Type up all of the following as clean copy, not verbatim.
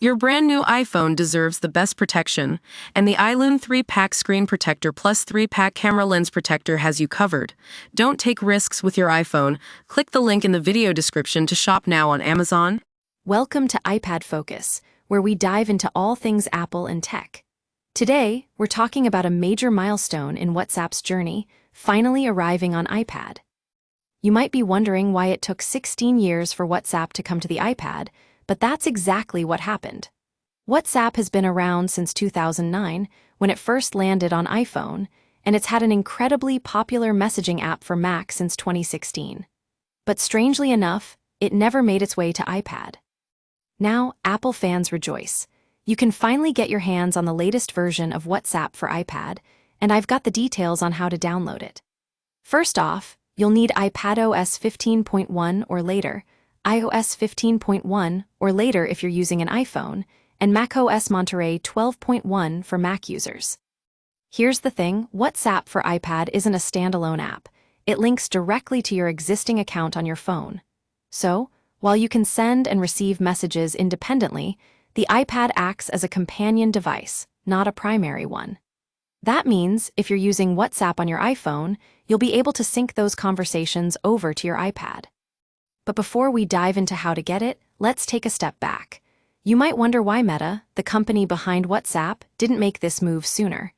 Your brand new iPhone deserves the best protection, and the iLune 3-pack screen protector plus 3-pack camera lens protector has you covered. Don't take risks with your iPhone. Click the link in the video description to shop now on Amazon. Welcome to iPad Focus, where we dive into all things Apple and tech. Today, we're talking about a major milestone in WhatsApp's journey, finally arriving on iPad. You might be wondering why it took 16 years for WhatsApp to come to the iPad, but that's exactly what happened. WhatsApp has been around since 2009, when it first landed on iPhone, and it's had an incredibly popular messaging app for Mac since 2016. But strangely enough, it never made its way to iPad. Now, Apple fans rejoice. You can finally get your hands on the latest version of WhatsApp for iPad, and I've got the details on how to download it. First off, you'll need iPadOS 15.1 or later, iOS 15.1 or later if you're using an iPhone, and macOS Monterey 12.1 for Mac users. Here's the thing, WhatsApp for iPad isn't a standalone app. It links directly to your existing account on your phone. So, while you can send and receive messages independently, the iPad acts as a companion device, not a primary one. That means if you're using WhatsApp on your iPhone, you'll be able to sync those conversations over to your iPad. But before we dive into how to get it, let's take a step back. You might wonder why Meta, the company behind WhatsApp, didn't make this move sooner.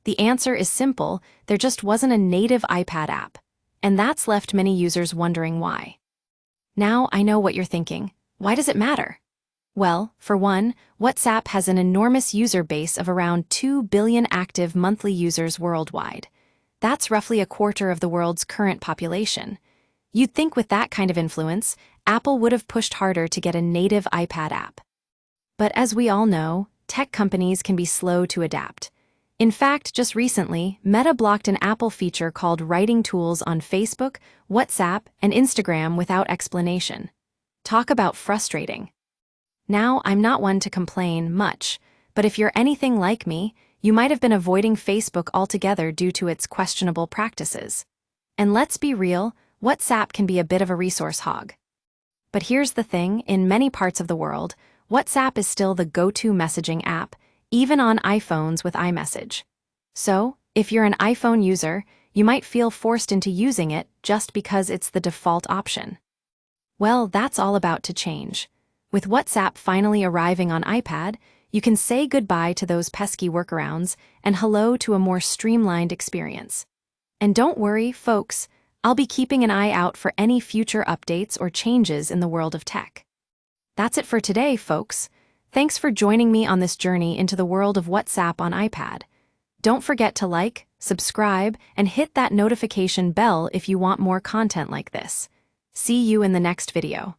The answer is simple: there just wasn't a native iPad app. And that's left many users wondering why. Now I know what you're thinking. Why does it matter? Well, for one, WhatsApp has an enormous user base of around 2 billion active monthly users worldwide. That's roughly a quarter of the world's current population. You'd think with that kind of influence, Apple would have pushed harder to get a native iPad app. But as we all know, tech companies can be slow to adapt. In fact, just recently, Meta blocked an Apple feature called Writing Tools on Facebook, WhatsApp, and Instagram without explanation. Talk about frustrating. Now, I'm not one to complain much, but if you're anything like me, you might have been avoiding Facebook altogether due to its questionable practices. And let's be real, WhatsApp can be a bit of a resource hog. But here's the thing, in many parts of the world, WhatsApp is still the go-to messaging app, even on iPhones with iMessage. So, if you're an iPhone user, you might feel forced into using it just because it's the default option. Well, that's all about to change. With WhatsApp finally arriving on iPad, you can say goodbye to those pesky workarounds and hello to a more streamlined experience. And don't worry, folks, I'll be keeping an eye out for any future updates or changes in the world of tech. That's it for today, folks. Thanks for joining me on this journey into the world of WhatsApp on iPad. Don't forget to like, subscribe, and hit that notification bell if you want more content like this. See you in the next video.